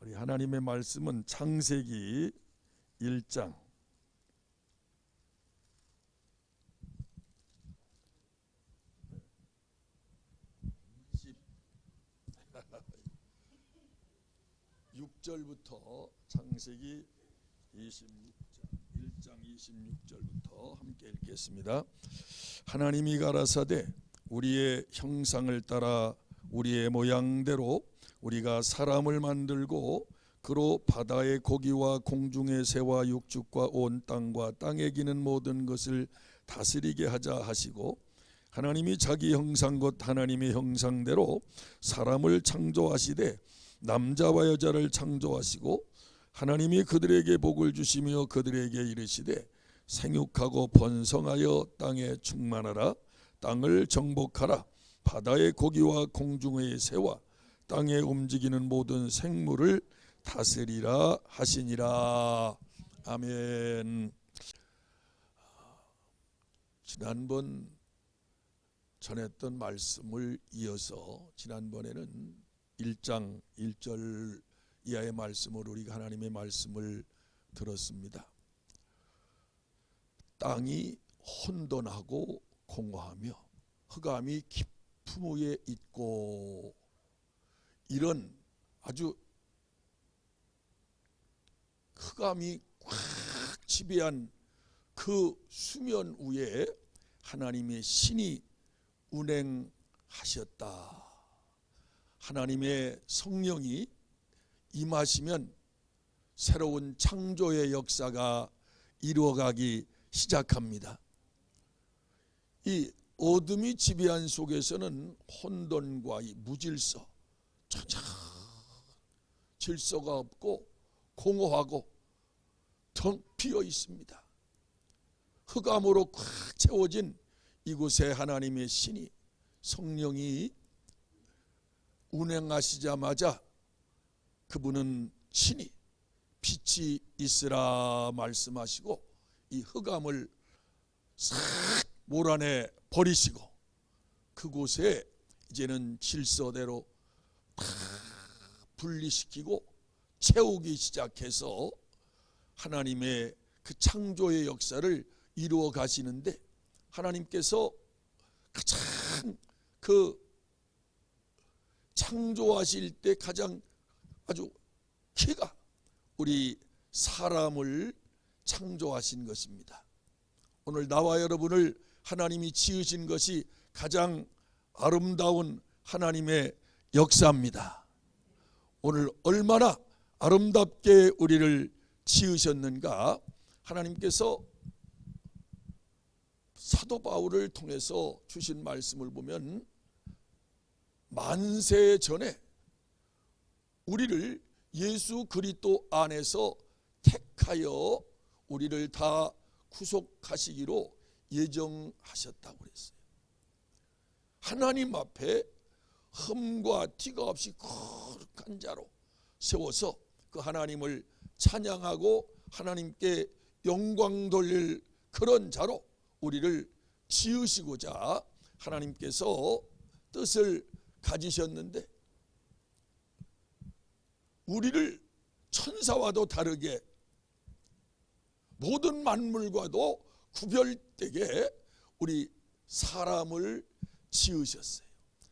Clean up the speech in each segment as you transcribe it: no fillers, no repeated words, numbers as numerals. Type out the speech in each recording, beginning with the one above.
우리 하나님의 말씀은 창세기 1장 26절부터 창세기 1장 26절부터 함께 읽겠습니다. 하나님이 가라사대 우리의 형상을 따라 우리의 모양대로 우리가 사람을 만들고 그로 바다의 고기와 공중의 새와 육축과 온 땅과 땅에 기는 모든 것을 다스리게 하자 하시고, 하나님이 자기 형상 곧 하나님의 형상대로 사람을 창조하시되 남자와 여자를 창조하시고, 하나님이 그들에게 복을 주시며 그들에게 이르시되 생육하고 번성하여 땅에 충만하라. 땅을 정복하라. 바다의 고기와 공중의 새와 땅에 움직이는 모든 생물을 다스리라 하시니라. 아멘. 지난번 전했던 말씀을 이어서 지난번에는 1장 1절 이하의 말씀으로 우리가 하나님의 말씀을 들었습니다. 땅이 혼돈하고 공허하며 흑암이 깊음 위에 있고, 이런 아주 흑암이 꽉 지배한 그 수면 위에 하나님의 신이 운행하셨다. 하나님의 성령이 임하시면 새로운 창조의 역사가 이루어가기 시작합니다. 이 어둠이 지배한 속에서는 혼돈과 이 무질서, 질서가 없고 공허하고 텅 비어 있습니다. 흑암으로 꽉 채워진 이곳에 하나님의 신이, 성령이 운행하시자마자 그분은 친히 빛이 있으라 말씀하시고 이 흑암을 싹 몰아내 버리시고 그곳에 이제는 질서대로 다 분리시키고 채우기 시작해서 하나님의 그 창조의 역사를 이루어 가시는데, 하나님께서 가장 그 창조하실 때 가장 아주 키가 우리 사람을 창조하신 것입니다. 오늘 나와 여러분을 하나님이 지으신 것이 가장 아름다운 하나님의 역사입니다. 오늘 얼마나 아름답게 우리를 지으셨는가. 하나님께서 사도 바울을 통해서 주신 말씀을 보면 만세 전에 우리를 예수 그리스도 안에서 택하여 우리를 다 구속하시기로 예정하셨다고 그랬어요. 하나님 앞에 흠과 티가 없이 거룩한 자로 세워서 그 하나님을 찬양하고 하나님께 영광 돌릴 그런 자로 우리를 지으시고자 하나님께서 뜻을 가지셨는데, 우리를 천사와도 다르게 모든 만물과도 구별되게 우리 사람을 지으셨어요.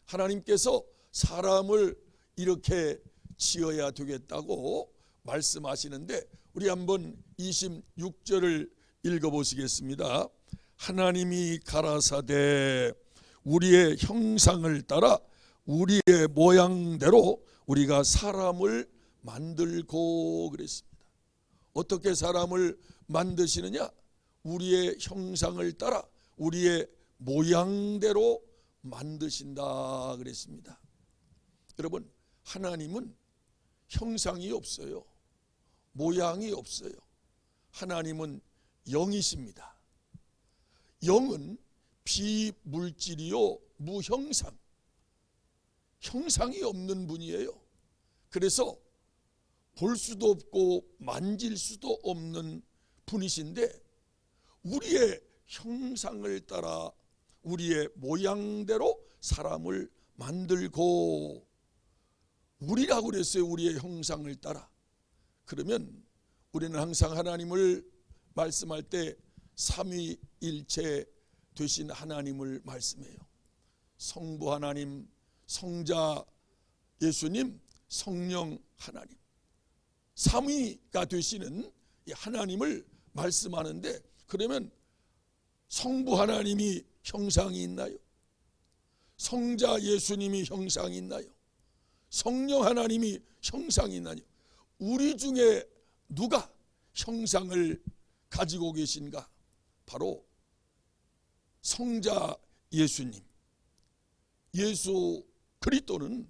하나님께서 사람을 이렇게 지어야 되겠다고 말씀하시는데, 우리 한번 26절을 읽어보시겠습니다. 하나님이 가라사대 우리의 형상을 따라 우리의 모양대로 우리가 사람을 만들고 그랬습니다. 어떻게 사람을 만드시느냐? 우리의 형상을 따라 우리의 모양대로 만드신다 그랬습니다. 여러분, 하나님은 형상이 없어요. 모양이 없어요. 하나님은 영이십니다. 영은 비물질이요 무형상, 형상이 없는 분이에요. 그래서 볼 수도 없고 만질 수도 없는 분이신데, 우리의 형상을 따라 우리의 모양대로 사람을 만들고, 우리라고 그랬어요. 우리의 형상을 따라. 그러면 우리는 항상 하나님을 말씀할 때 삼위일체 되신 하나님을 말씀해요. 성부 하나님, 성자 예수님, 성령 하나님, 삼위가 되시는 이 하나님을 말씀하는데, 그러면 성부 하나님이 형상이 있나요? 성자 예수님이 형상이 있나요? 성령 하나님이 형상이 있나요? 우리 중에 누가 형상을 가지고 계신가? 바로 성자 예수님, 예수 그리스도는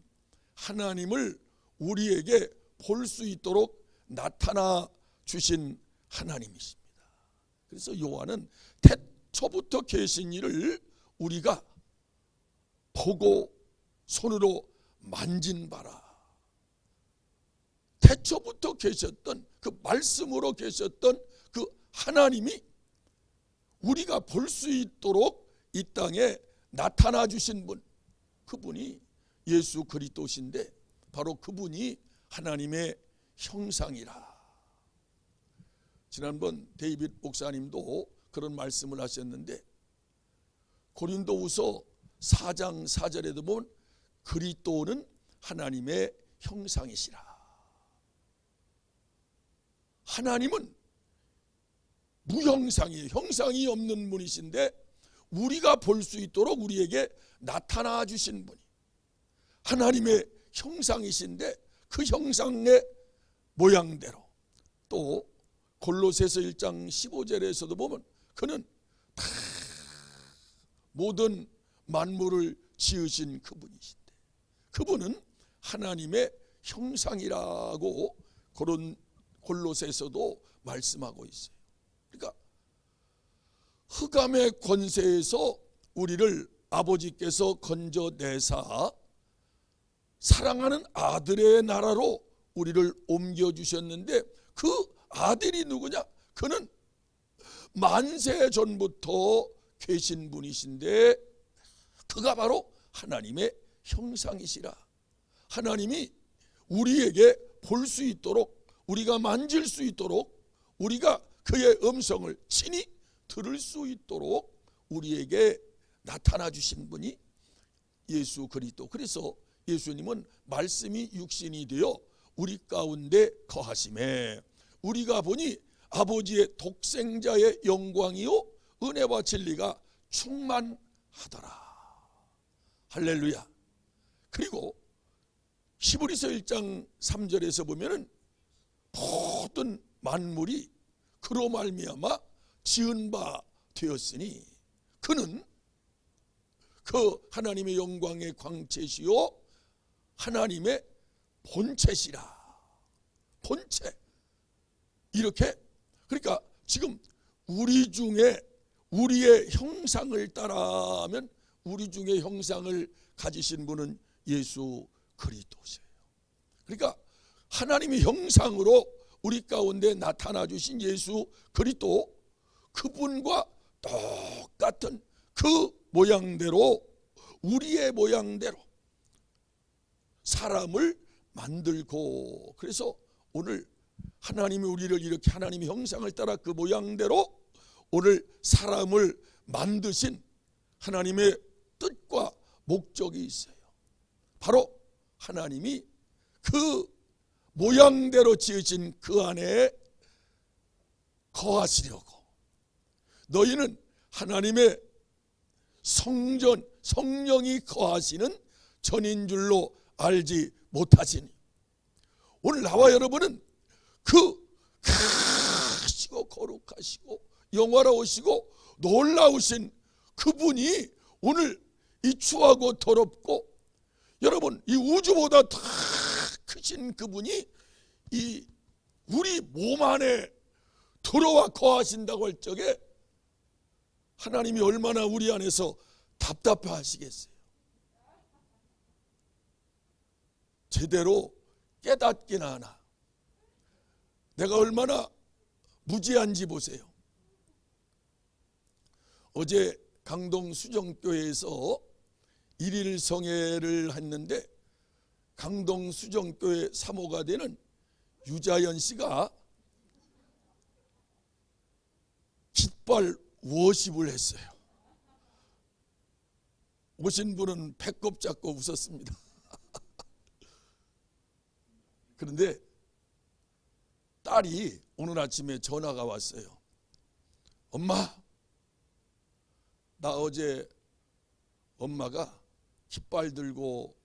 하나님을 우리에게 볼 수 있도록 나타나 주신 하나님이십니다. 그래서 요한은 태초부터 계신 이를 우리가 보고 손으로 만진 바라. 태초부터 계셨던 그 말씀으로 계셨던 그 하나님이 우리가 볼 수 있도록 이 땅에 나타나 주신 분, 그분이 예수 그리스도신데 바로 그분이 하나님의 형상이라. 지난번 데이빗 목사님도 그런 말씀을 하셨는데, 고린도후서 4장 4절에도 보면 그리스도는 하나님의 형상이시라. 하나님은 무형상이에요. 형상이 없는 분이신데 우리가 볼 수 있도록 우리에게 나타나 주신 분이 하나님의 형상이신데, 그 형상의 모양대로, 또 골로새서 1장 15절에서도 보면 그는 다 모든 만물을 지으신 그분이신데 그분은 하나님의 형상이라고 골로새서도 말씀하고 있어요. 그러니까 흑암의 권세에서 우리를 아버지께서 건져내사 사랑하는 아들의 나라로 우리를 옮겨주셨는데, 그 아들이 누구냐? 그는 만세 전부터 계신 분이신데 그가 바로 하나님의 형상이시라. 하나님이 우리에게 볼 수 있도록, 우리가 만질 수 있도록, 우리가 그의 음성을 친히 들을 수 있도록 우리에게 나타나 주신 분이 예수 그리스도. 그래서 예수님은 말씀이 육신이 되어 우리 가운데 거하심에 우리가 보니 아버지의 독생자의 영광이요 은혜와 진리가 충만하더라. 할렐루야. 그리고 히브리서 1장 3절에서 보면은 모든 만물이 그로 말미암아 지은 바 되었으니 그는 그 하나님의 영광의 광채시요 하나님의 본체시라. 본체. 이렇게, 그러니까 지금 우리 중에 우리의 형상을 따라하면 우리 중에 형상을 가지신 분은 예수 그리스도세요. 그러니까 하나님의 형상으로 우리 가운데 나타나 주신 예수 그리스도, 그분과 똑같은 그 모양대로, 우리의 모양대로 사람을 만들고, 그래서 오늘 하나님이 우리를 이렇게 하나님의 형상을 따라 그 모양대로 오늘 사람을 만드신 하나님의 뜻과 목적이 있어요. 바로 하나님이 그 모양대로 지으신 그 안에 거하시려고, 너희는 하나님의 성전, 성령이 거하시는 전인 줄로 알지 못하시니. 오늘 나와 여러분은 그 크시고 거룩하시고 영화로우시고 놀라우신 그분이 오늘 이 추하고 더럽고, 여러분 이 우주보다 더 크신 그분이 이 우리 몸 안에 들어와 거하신다고 할 적에 하나님이 얼마나 우리 안에서 답답해 하시겠어요. 제대로 깨닫긴 하나 내가 얼마나 무지한지 보세요. 어제 강동 수정교회에서 일일 성회를 했는데 강동 수정교회 사모가 되는 유자연 씨가 깃발 워십을 했어요. 오신 분은 배꼽 잡고 웃었습니다. 그런데 딸이 오늘 아침에 전화가 왔어요. 엄마, 나 어제 엄마가 깃발 들고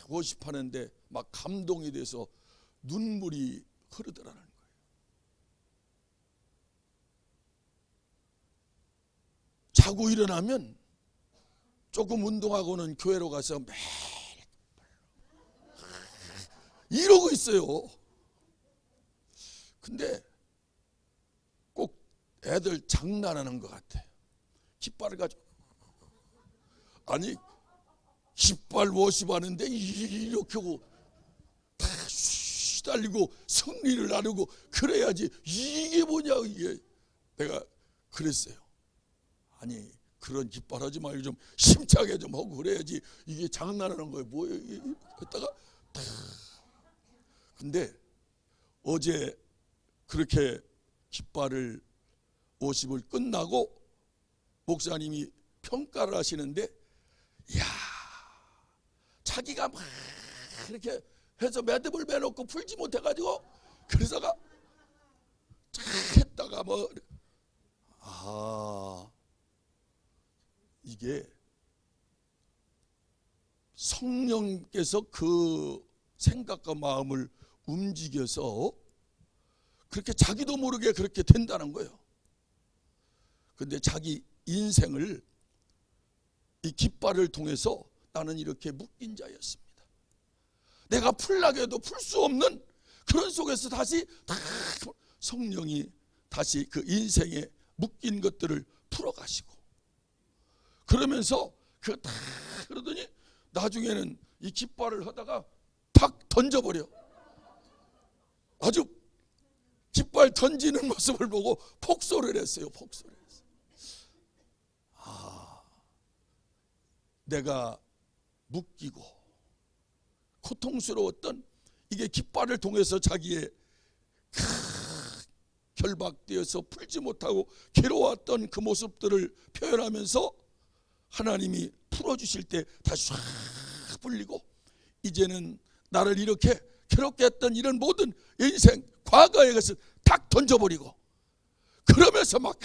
워십하는데 막 감동이 돼서 눈물이 흐르더라는 거예요. 자고 일어나면 조금 운동하고는 교회로 가서 매일 이러고 있어요. 근데 꼭 애들 장난하는 것 같아. 깃발을 가지고, 아니 깃발 워십하는데 이렇게 하고 다 달리고 승리를 나누고 그래야지. 이게 뭐냐 이게. 내가 그랬어요. 아니 그런 깃발 하지 말고 좀 심차게 좀 하고 그래야지. 이게 장난하는 거예요. 뭐예요? 했다가 근데 어제 그렇게 깃발을 워십을 끝나고 목사님이 평가를 하시는데, 이야, 자기가 막 이렇게 해서 매듭을 매놓고 풀지 못해가지고 그래서가 쫙 했다가 이게 성령께서 그 생각과 마음을 움직여서 그렇게 자기도 모르게 그렇게 된다는 거예요. 근데 자기 인생을 이 깃발을 통해서 나는 이렇게 묶인 자였습니다. 내가 풀라고 해도 풀 수 없는 그런 속에서 다시 다 성령이 다시 그 인생에 묶인 것들을 풀어가시고, 그러면서 다 그러더니 나중에는 이 깃발을 하다가 탁 던져버려. 아주 깃발 던지는 모습을 보고 폭소를 했어요. 폭소를 했어요. 내가 묶이고 고통스러웠던 이게 깃발을 통해서 자기의 결박되어서 풀지 못하고 괴로웠던 그 모습들을 표현하면서 하나님이 풀어주실 때 다시 쫙 풀리고, 이제는 나를 이렇게 괴롭게 했던 이런 모든 인생 과거의 것을 탁 던져버리고, 그러면서 막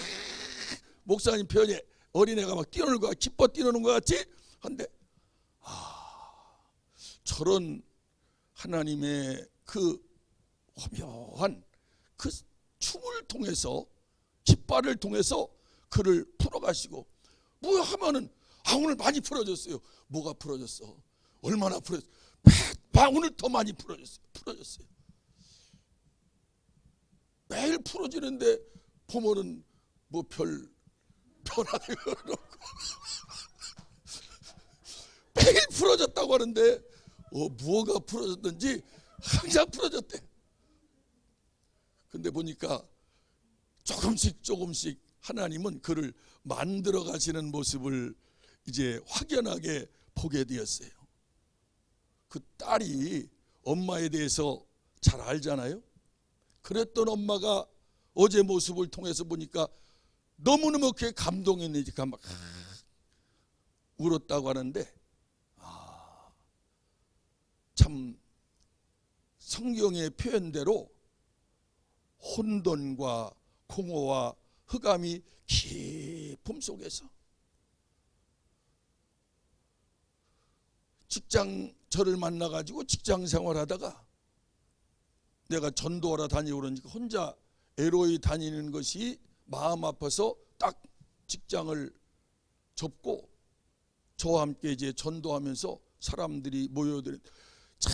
목사님 표현에 어린애가 막 뛰노는 거, 기뻐 뛰노는 것 같이 한데, 저런 하나님의 그 화려한 그 춤을 통해서, 깃발을 통해서 그를 풀어가시고, 뭐 하면은 오늘 많이 풀어졌어요. 뭐가 풀어졌어? 얼마나 풀어졌어? 오늘 더 많이 풀어졌어요. 매일 풀어지는데 보면은 뭐 별 변화가 없고 매일 풀어졌다고 하는데 뭐가 풀어졌든지 항상 풀어졌대. 근데 보니까 조금씩 하나님은 그를 만들어 가시는 모습을 이제 확연하게 보게 되었어요. 그 딸이 엄마에 대해서 잘 알잖아요. 그랬던 엄마가 어제 모습을 통해서 보니까 너무너무 그게 감동했으니까 막 울었다고 하는데, 참 성경의 표현대로 혼돈과 공허와 흑암이 깊음 속에서 저를 만나가지고 직장 생활하다가 내가 전도하러 다니고 그러니까 혼자 애로이 다니는 것이 마음 아파서 딱 직장을 접고 저와 함께 이제 전도하면서 사람들이 모여드는, 참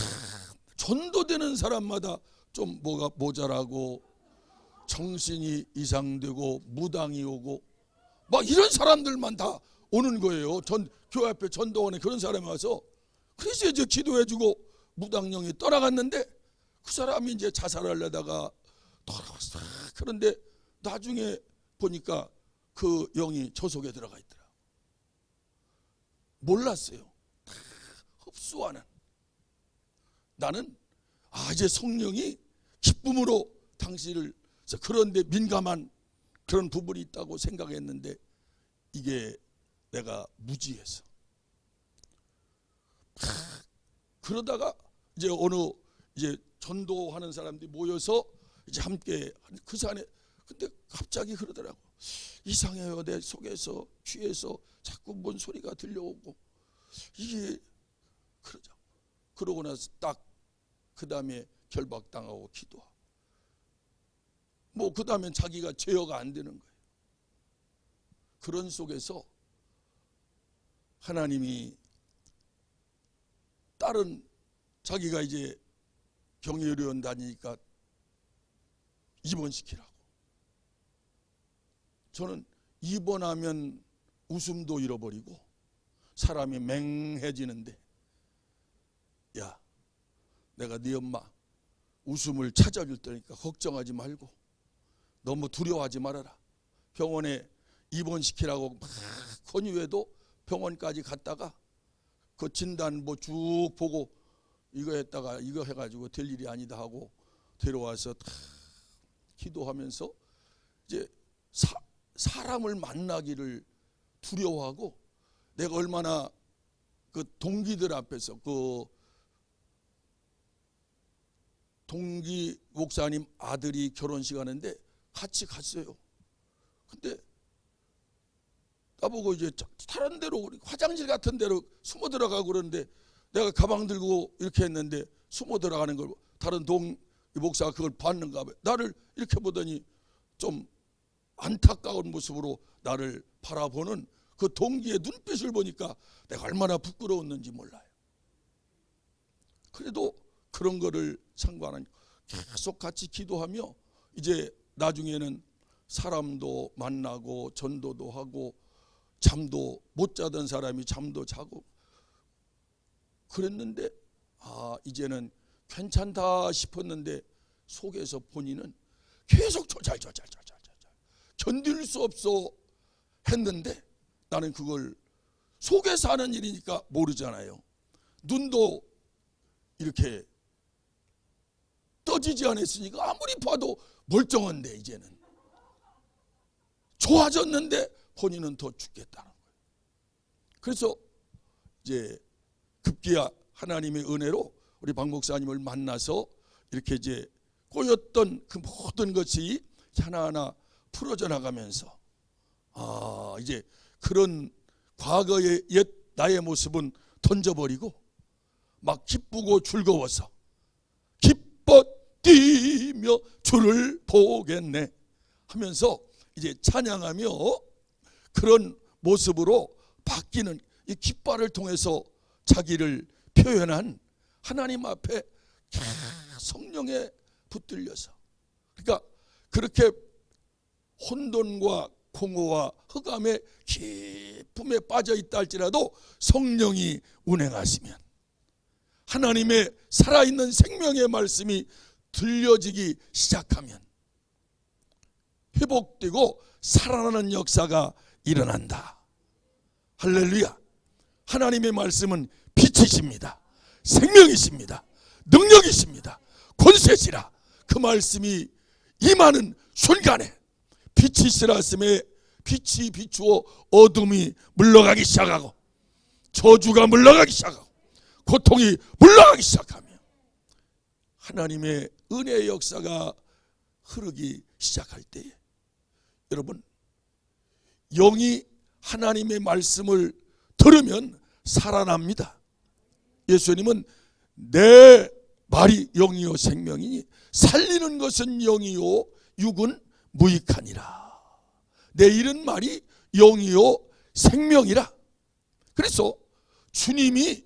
전도되는 사람마다 좀 뭐가 모자라고 정신이 이상되고 무당이 오고 막 이런 사람들만 다 오는 거예요. 교회 앞에 전도원에 그런 사람이 와서, 그래서 이제 기도해주고 무당령이 떠나갔는데 그 사람이 이제 자살하려다가 돌아왔어. 그런데 나중에 보니까 그 영이 저 속에 들어가 있더라. 몰랐어요. 다 흡수하는 나는 이제 성령이 기쁨으로 당신을, 그런데 민감한 그런 부분이 있다고 생각했는데 이게 내가 무지해서 그러다가 이제 어느 이제 전도하는 사람들이 모여서 이제 함께 그 산에, 근데 갑자기 그러더라고. 이상해요. 내 속에서 귀에서 자꾸 뭔 소리가 들려오고 이게 그러자. 그러고 나서 딱 그 다음에 결박당하고 기도하고 그 다음엔 자기가 제어가 안 되는 거예요. 그런 속에서 하나님이 다른 자기가 이제 경의의료원 다니니까 입원시키라고. 저는 입원하면 웃음도 잃어버리고 사람이 맹해지는데, 야, 내가 네 엄마 웃음을 찾아줄 테니까 걱정하지 말고 너무 두려워하지 말아라. 병원에 입원시키라고 막 권유해도 병원까지 갔다가 그 진단 쭉 보고 이거 했다가 이거 해가지고 될 일이 아니다 하고 데려와서 기도하면서 이제 사람을 만나기를 두려워하고, 내가 얼마나 그 동기들 앞에서 그 동기 목사님 아들이 결혼식 하는데 같이 갔어요. 근데 나보고 이제 다른 데로 화장실 같은 데로 숨어 들어가고 그러는데 내가 가방 들고 이렇게 했는데 숨어 들어가는 걸 다른 동 목사가 그걸 봤는가 봐요. 나를 이렇게 보더니 좀 안타까운 모습으로 나를 바라보는 그 동기의 눈빛을 보니까 내가 얼마나 부끄러웠는지 몰라요. 그래도 그런 거를 상관한 계속 같이 기도하며 이제 나중에는 사람도 만나고 전도도 하고 잠도 못 자던 사람이 잠도 자고 그랬는데 이제는 괜찮다 싶었는데 속에서 본인은 계속 조잘 견딜 수 없어 했는데, 나는 그걸 속에서 하는 일이니까 모르잖아요. 눈도 이렇게 떠지지 않았으니까 아무리 봐도 멀쩡한데 이제는 좋아졌는데 본인은 더 죽겠다는 거예요. 그래서 이제 급기야 하나님의 은혜로 우리 박 목사님을 만나서 이렇게 이제 꼬였던 그 모든 것이 하나하나 풀어져 나가면서 이제 그런 과거의 옛 나의 모습은 던져버리고 막 기쁘고 즐거워서 기뻐 뛰며 주를 보겠네 하면서 이제 찬양하며 그런 모습으로 바뀌는 이 깃발을 통해서 자기를 표현한 하나님 앞에 성령에 붙들려서, 그러니까 그렇게 혼돈과 공허와 흑암의 깊음에 빠져 있다 할지라도 성령이 운행하시면, 하나님의 살아있는 생명의 말씀이 들려지기 시작하면 회복되고 살아나는 역사가 일어난다. 할렐루야. 하나님의 말씀은 빛이십니다. 생명이십니다. 능력이십니다. 권세시라. 그 말씀이 임하는 순간에 빛이 있으라씀에 빛이 비추어 어둠이 물러가기 시작하고 저주가 물러가기 시작하고 고통이 물러가기 시작하며 하나님의 은혜의 역사가 흐르기 시작할 때에 여러분, 영이 하나님의 말씀을 들으면 살아납니다. 예수님은 내 말이 영이요 생명이니 살리는 것은 영이요 육은 무익하니라. 내 이른 말이 영이요 생명이라. 그래서 주님이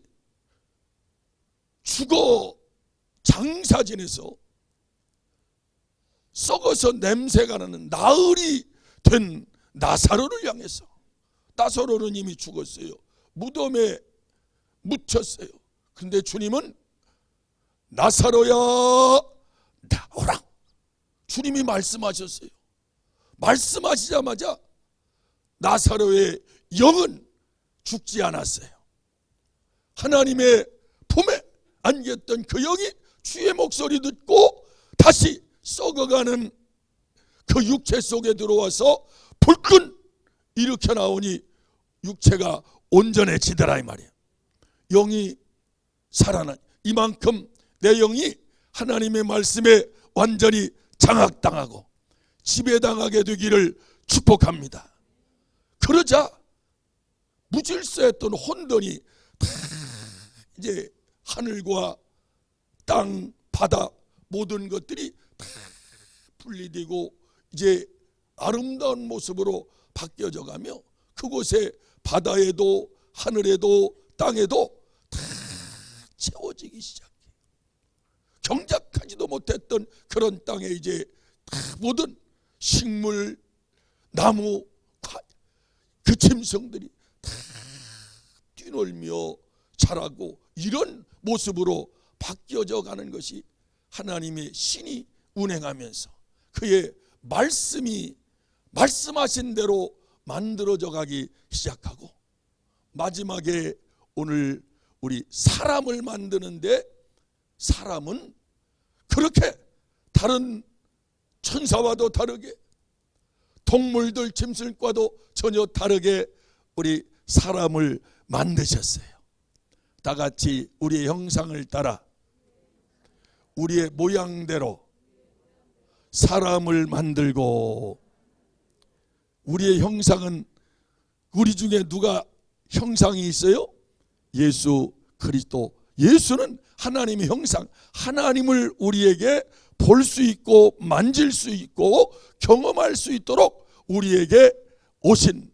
죽어 장사진에서 썩어서 냄새가 나는 나흘이 된 나사로를 향해서, 나사로는 이미 죽었어요. 무덤에 묻혔어요. 근데 주님은 나사로야 나오라. 주님이 말씀하셨어요. 말씀하시자마자 나사로의 영은 죽지 않았어요. 하나님의 품에 안겼던 그 영이 주의 목소리 듣고 다시 썩어가는 그 육체 속에 들어와서 불끈 일으켜 나오니 육체가 온전해지더라 이 말이에요. 영이 살아나 이만큼 내 영이 하나님의 말씀에 완전히 장악당하고 지배당하게 되기를 축복합니다. 그러자 무질서했던 혼돈이 다 이제 하늘과 땅, 바다 모든 것들이 다 분리되고 이제 아름다운 모습으로 바뀌어져 가며 그곳에 바다에도 하늘에도 땅에도 다 채워지기 시작해. 경작하지도 못했던 그런 땅에 이제 다 모든 식물, 나무, 그 짐승들이 다 뛰놀며 자라고 이런 모습으로 바뀌어져 가는 것이 하나님의 신이 운행하면서 그의 말씀이 말씀하신 대로 만들어져 가기 시작하고 마지막에 오늘 우리 사람을 만드는데 사람은 그렇게 다른 천사와도 다르게 동물들 짐승과도 전혀 다르게 우리 사람을 만드셨어요. 다 같이 우리의 형상을 따라 우리의 모양대로 사람을 만들고 우리의 형상은 우리 중에 누가 형상이 있어요? 예수 그리스도. 예수는 하나님의 형상, 하나님을 우리에게 볼 수 있고 만질 수 있고 경험할 수 있도록 우리에게 오신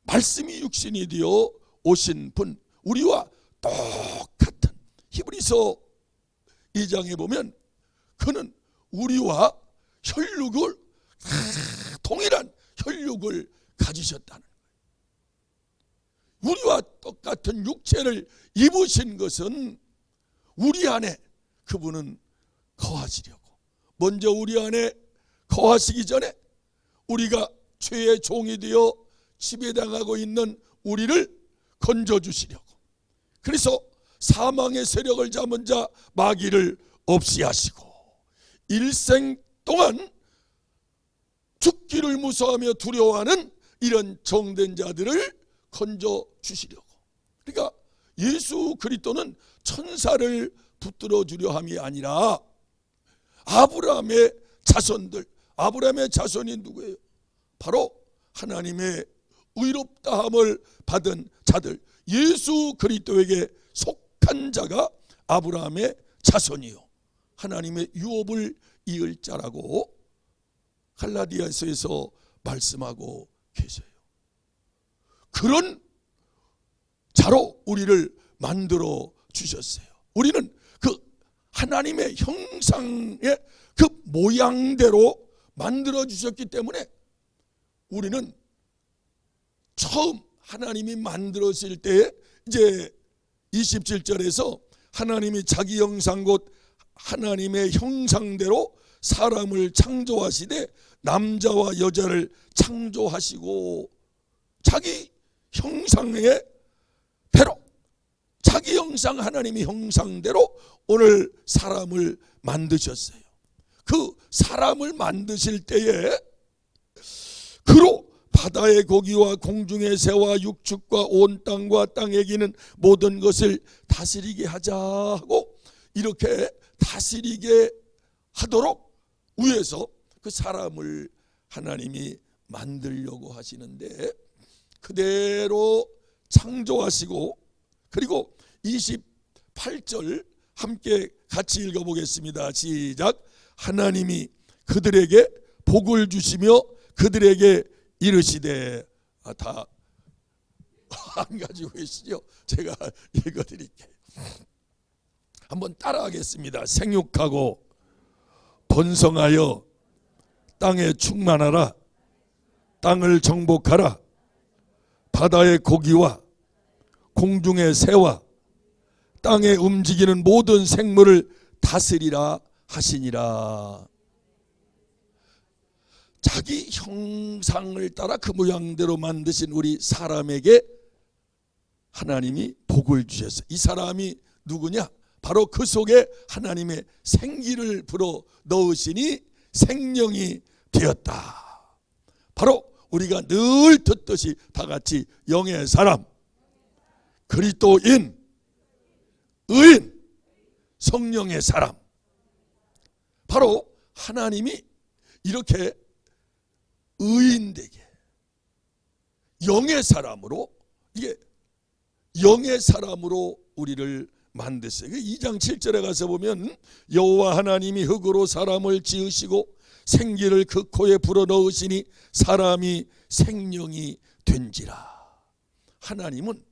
말씀이 육신이 되어 오신 분, 우리와 똑같은 히브리서 2장에 보면 그는 우리와 혈육을 동일한 혈육을 가지셨다는 거예요. 우리와 똑같은 육체를 입으신 것은 우리 안에 그분은 거하시려고 먼저 우리 안에 거하시기 전에 우리가 죄의 종이 되어 지배당하고 있는 우리를 건져주시려고 그래서 사망의 세력을 잡은 자 마귀를 없이 하시고 일생 동안 죽기를 무서워하며 두려워하는 이런 정된 자들을 건져주시려고. 그러니까 예수 그리스도는 천사를 붙들어 주려 함이 아니라 아브라함의 자손들, 아브라함의 자손이 누구예요? 바로 하나님의 의롭다함을 받은 자들, 예수 그리스도에게 속한 자가 아브라함의 자손이요 하나님의 유업을 이을 자라고 갈라디아서에서 말씀하고 계세요. 그런 자로 우리를 만들어 주셨어요. 우리는 그 하나님의 형상의 그 모양대로 만들어 주셨기 때문에 우리는 처음 하나님이 만들었을 때 이제 27절에서 하나님이 자기 형상 곧 하나님의 형상대로 사람을 창조하시되 남자와 여자를 창조하시고 자기 형상의 대로 자기 형상 하나님의 형상대로 오늘 사람을 만드셨어요. 그 사람을 만드실 때에 그로 바다의 고기와 공중의 새와 육축과 온 땅과 땅에 기는 모든 것을 다스리게 하자 하고 이렇게 다스리게 하도록 위해서 그 사람을 하나님이 만들려고 하시는데 그대로 창조하시고 그리고 28절 함께 같이 읽어보겠습니다. 시작. 하나님이 그들에게 복을 주시며 그들에게 이르시되 다 안 가지고 계시죠? 제가 읽어드릴게요. 한번 따라하겠습니다. 생육하고 번성하여 땅에 충만하라. 땅을 정복하라. 바다의 고기와 공중의 새와 땅에 움직이는 모든 생물을 다스리라 하시니라. 자기 형상을 따라 그 모양대로 만드신 우리 사람에게 하나님이 복을 주셨어요. 이 사람이 누구냐? 바로 그 속에 하나님의 생기를 불어 넣으시니 생명이 되었다. 바로 우리가 늘 듣듯이 다 같이 영의 사람, 그리스도인, 의인, 성령의 사람. 바로 하나님이 이렇게 의인되게 영의 사람으로, 이게 영의 사람으로 우리를 만드세요. 2장 7절에 가서 보면 여호와 하나님이 흙으로 사람을 지으시고 생기를 그 코에 불어넣으시니 사람이 생명이 된지라. 하나님은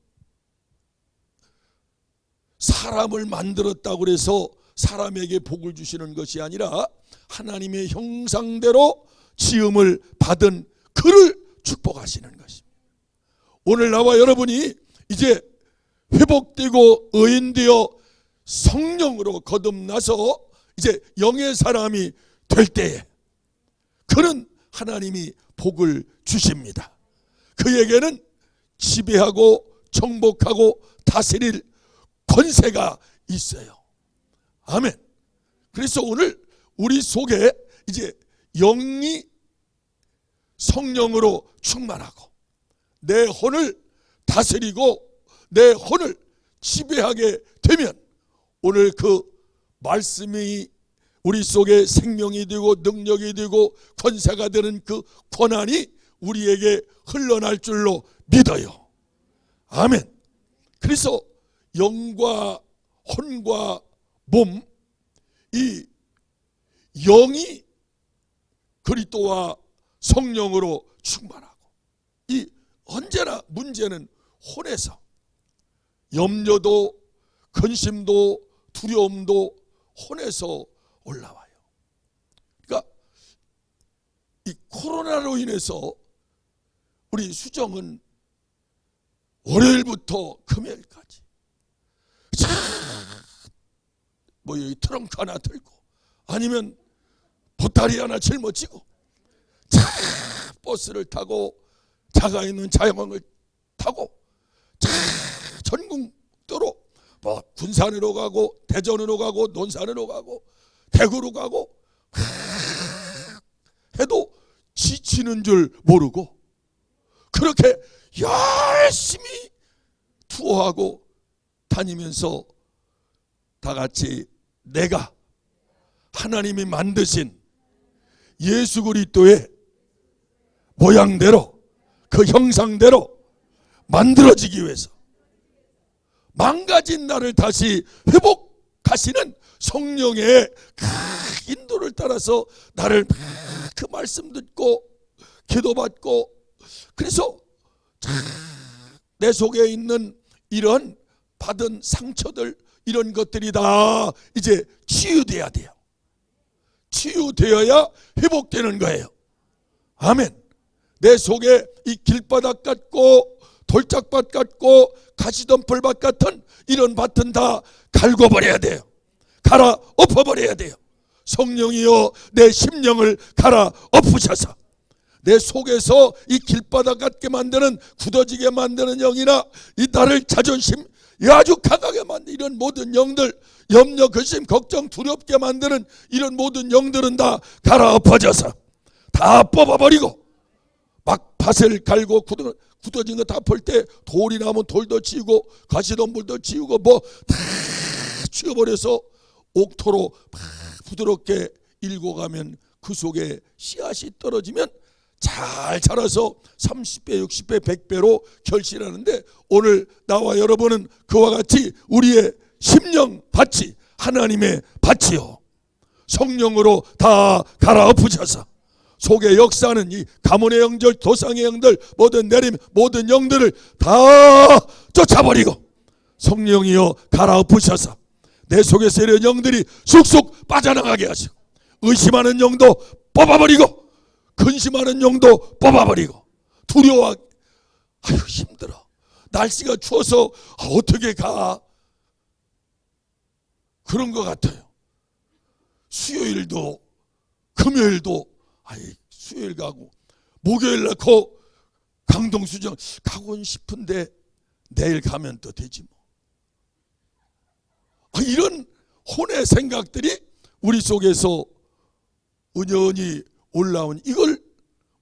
사람을 만들었다고 해서 사람에게 복을 주시는 것이 아니라 하나님의 형상대로 지음을 받은 그를 축복하시는 것입니다. 오늘 나와 여러분이 이제 회복되고 의인되어 성령으로 거듭나서 이제 영의 사람이 될 때에 그는 하나님이 복을 주십니다. 그에게는 지배하고 정복하고 다스릴 권세가 있어요. 아멘. 그래서 오늘 우리 속에 이제 영이 성령으로 충만하고 내 혼을 다스리고 내 혼을 지배하게 되면 오늘 그 말씀이 우리 속에 생명이 되고 능력이 되고 권세가 되는 그 권한이 우리에게 흘러날 줄로 믿어요. 아멘. 그래서 영과 혼과 몸, 이 영이 그리스도와 성령으로 충만하고, 이 언제나 문제는 혼에서 염려도 근심도 두려움도 혼에서 올라와요. 그러니까 이 코로나로 인해서 우리 수정은 월요일부터 금요일까지 뭐 여기 트렁크 하나 들고 아니면 보따리 하나 짊어지고 버스를 타고 차가 있는 자영을 타고 전국도로 뭐 군산으로 가고 대전으로 가고 논산으로 가고 대구로 가고 해도 지치는 줄 모르고 그렇게 열심히 투어하고 다니면서 다 같이 내가 하나님이 만드신 예수 그리스도의 모양대로 그 형상대로 만들어지기 위해서 망가진 나를 다시 회복하시는 성령의 인도를 따라서 나를 그 말씀 듣고 기도받고, 그래서 내 속에 있는 이런 받은 상처들, 이런 것들이 다 이제 치유돼야 돼요. 치유되어야 회복되는 거예요. 아멘. 내 속에 이 길바닥 같고 돌짝밭 같고 가시덤불밭 같은 이런 밭은 다 갈궈버려야 돼요. 갈아 엎어버려야 돼요. 성령이여 내 심령을 갈아 엎으셔서 내 속에서 이 길바닥 같게 만드는, 굳어지게 만드는 영이나 이 나를 자존심 아주 강하게 만드는 이런 모든 영들, 염려, 근심, 걱정, 두렵게 만드는 이런 모든 영들은 다 갈아 엎어져서 다 뽑아버리고, 막 밭을 갈고 굳어진 거 다 볼 때 돌이 나면 돌도 치우고 가시덤불도 치우고 뭐 다 치워버려서 옥토로 부드럽게 일궈가면 그 속에 씨앗이 떨어지면 잘 자라서 30배, 60배, 100배로 결실하는데, 오늘 나와 여러분은 그와 같이 우리의 심령 밭이 하나님의 밭이요, 성령으로 다 갈아엎으셔서 속에 역사하는 이 가문의 영들, 도상의 영들, 모든 내림, 모든 영들을 다 쫓아버리고 성령이여 갈아엎으셔서 내 속에서 이런 영들이 쑥쑥 빠져나가게 하시고, 의심하는 영도 뽑아버리고 근심하는 영도 뽑아버리고, 두려워, 아유 힘들어, 날씨가 추워서 어떻게 가, 그런 것 같아요. 수요일도 금요일도 수요일 가고 목요일 낳고 강동수정 가고는 싶은데 내일 가면 또 되지 뭐. 이런 혼의 생각들이 우리 속에서 은연히 올라온, 이걸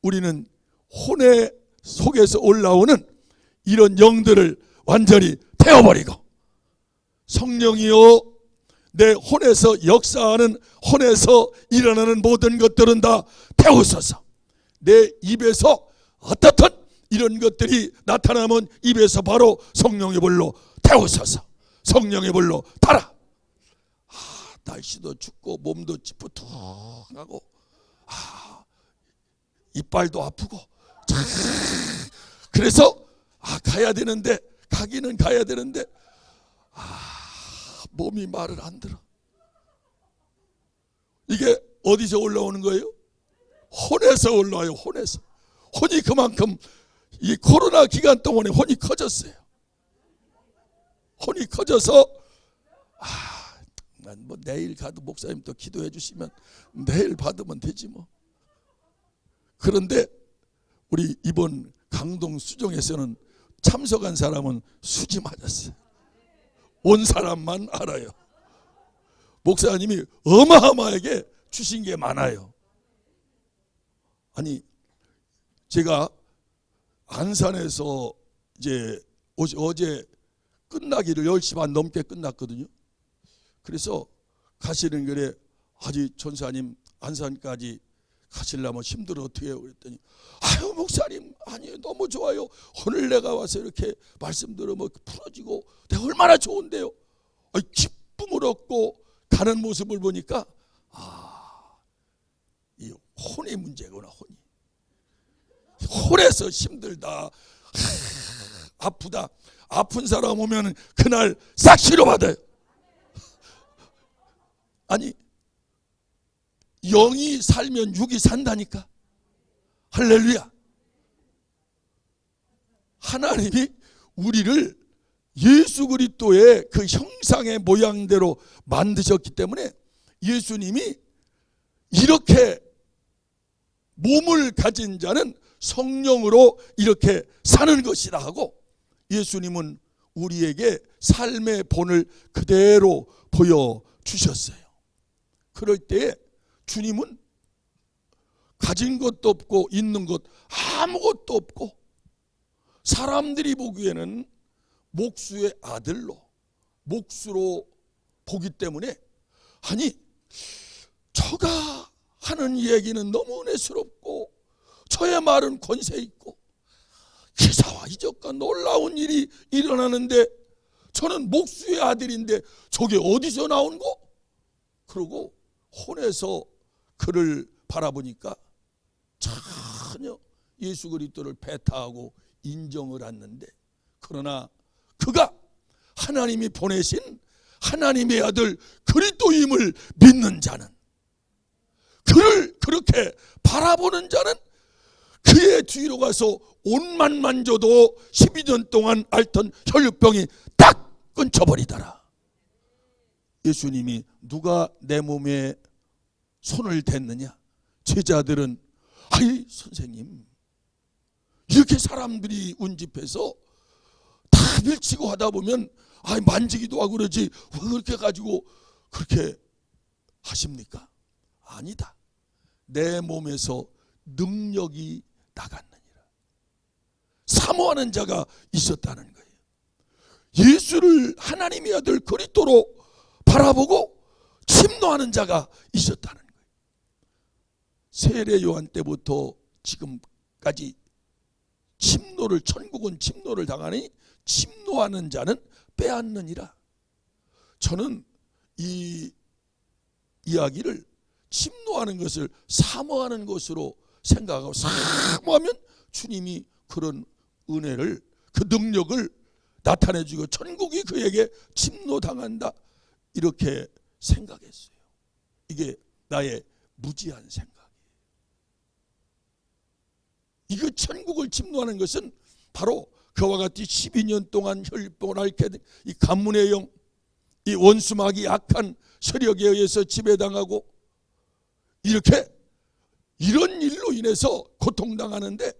우리는 혼의 속에서 올라오는 이런 영들을 완전히 태워버리고, 성령이여 내 혼에서 역사하는, 혼에서 일어나는 모든 것들은 다 태우소서. 내 입에서 어떻든 이런 것들이 나타나면 입에서 바로 성령의 불로 태우소서. 성령의 불로 타라. 날씨도 춥고 몸도 찌뿌둥하고 이빨도 아프고, 그래서 가야 되는데, 가기는 가야 되는데 몸이 말을 안 들어. 이게 어디서 올라오는 거예요? 혼에서 올라와요. 혼에서. 혼이 그만큼 이 코로나 기간 동안에 혼이 커졌어요. 혼이 커져서 난 뭐 내일 가도 목사님 또 기도해 주시면 내일 받으면 되지 뭐. 그런데 우리 이번 강동 수종에서는 참석한 사람은 수지 맞았어요. 온 사람만 알아요. 목사님이 어마어마하게 주신 게 많아요. 아니, 제가 안산에서 이제 어제 끝나기를 10시 반 넘게 끝났거든요. 그래서 가시는 길에 아직 전사님 안산까지 가시려면 힘들어 어떻게 해요? 그랬더니 아유 목사님, 아니 너무 좋아요. 오늘 내가 와서 이렇게 말씀 들으면 풀어지고 내가 얼마나 좋은데요. 기쁨을 얻고 가는 모습을 보니까 이 혼의 문제구나. 혼에서 힘들다, 아프다. 아픈 사람 오면 그날 싹 치료받아요. 아니, 영이 살면 육이 산다니까. 할렐루야. 하나님이 우리를 예수 그리스도의 그 형상의 모양대로 만드셨기 때문에 예수님이 이렇게 몸을 가진 자는 성령으로 이렇게 사는 것이다 하고, 예수님은 우리에게 삶의 본을 그대로 보여주셨어요. 그럴 때에 주님은 가진 것도 없고 있는 것 아무것도 없고, 사람들이 보기에는 목수의 아들로, 목수로 보기 때문에, 아니 저가 하는 얘기는 너무 은혜스럽고 저의 말은 권세 있고 기사와 이적과 놀라운 일이 일어나는데 저는 목수의 아들인데 저게 어디서 나온 거? 그러고 혼에서 그를 바라보니까 전혀 예수 그리스도를 배타하고 인정을 않는데, 그러나 그가 하나님이 보내신 하나님의 아들 그리스도임을 믿는 자는, 그를 그렇게 바라보는 자는 그의 뒤로 가서 옷만 만져도 12년 동안 앓던 혈류병이 딱 끊쳐버리더라. 예수님이 누가 내 몸에 손을 댔느냐? 제자들은 아이 선생님, 이렇게 사람들이 운집해서 다 밀치고 하다 보면 만지기도 하고 그러지 왜 그렇게 가지고 그렇게 하십니까? 아니다. 내 몸에서 능력이 나갔느니라. 사모하는 자가 있었다는 거예요. 예수를 하나님의 아들 그리스도로 바라보고 침노하는 자가 있었다는 거예요. 세례 요한 때부터 지금까지 침노를, 천국은 침노를 당하니 침노하는 자는 빼앗느니라. 저는 이 이야기를 침노하는 것을 사모하는 것으로 생각하고, 사모하면 주님이 그런 은혜를, 그 능력을 나타내 주고 천국이 그에게 침노당한다, 이렇게 생각했어요. 이게 나의 무지한 생각이에요. 이거 천국을 침노하는 것은 바로 그와 같이 12년 동안 혈병을 앓게 된 이 가문의 영, 이 원수마귀 악한 세력에 의해서 지배당하고 이렇게 이런 일로 인해서 고통당하는데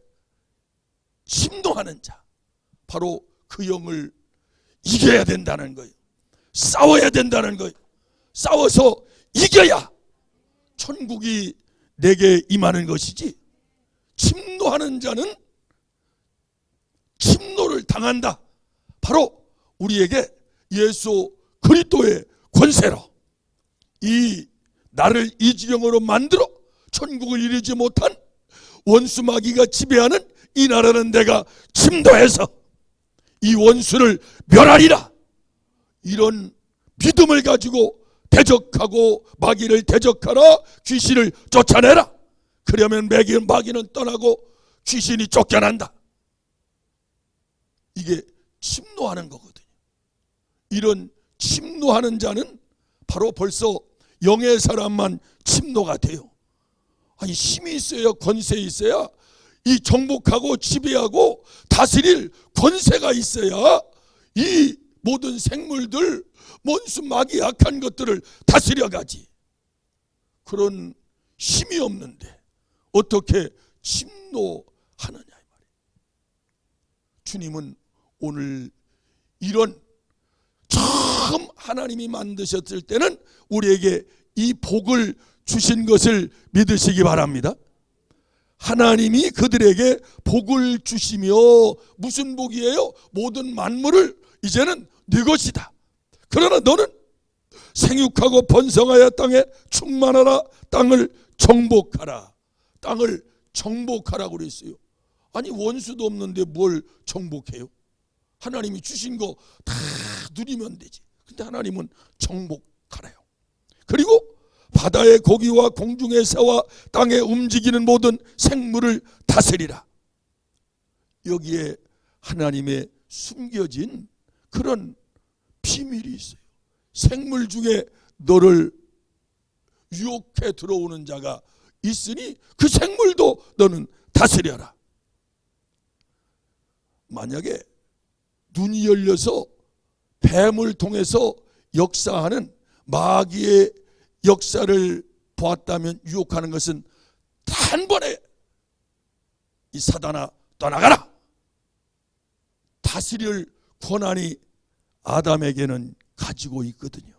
침노하는 자, 바로 그 영을 이겨야 된다는 거예요. 싸워야 된다는 거예요. 싸워서 이겨야 천국이 내게 임하는 것이지, 침노하는 자는 침노를 당한다. 바로 우리에게 예수 그리스도의 권세로 이 나를 이 지경으로 만들어 천국을 이루지 못한 원수 마귀가 지배하는 이 나라는 내가 침노해서 이 원수를 멸하리라. 이런 믿음을 가지고 대적하고 마귀를 대적하라. 귀신을 쫓아내라. 그러면 마귀는 떠나고 귀신이 쫓겨난다. 이게 침노하는 거거든요. 이런 침노하는 자는 바로 벌써 영의 사람만 침노가 돼요. 아니, 힘이 있어야, 권세 있어야, 이 정복하고 지배하고 다스릴 권세가 있어야 이 모든 생물들, 원수 마귀 악한 것들을 다스려가지. 그런 힘이 없는데 어떻게 침노하느냐 이 말이에요. 주님은 오늘 이런 처음 하나님이 만드셨을 때는 우리에게 이 복을 주신 것을 믿으시기 바랍니다. 하나님이 그들에게 복을 주시며, 무슨 복이에요? 모든 만물을 이제는 네 것이다. 그러나 너는 생육하고 번성하여 땅에 충만하라. 땅을 정복하라. 땅을 정복하라고 그랬어요. 아니, 원수도 없는데 뭘 정복해요? 하나님이 주신 거 다 누리면 되지. 근데 하나님은 정복하래요. 그리고 바다의 고기와 공중의 새와 땅에 움직이는 모든 생물을 다스리라. 여기에 하나님의 숨겨진 그런 비밀이 있어요. 생물 중에 너를 유혹해 들어오는 자가 있으니 그 생물도 너는 다스려라. 만약에 눈이 열려서 뱀을 통해서 역사하는 마귀의 역사를 보았다면 유혹하는 것은 단번에 이 사단아 떠나가라. 다스릴 권한이 아담에게는 가지고 있거든요.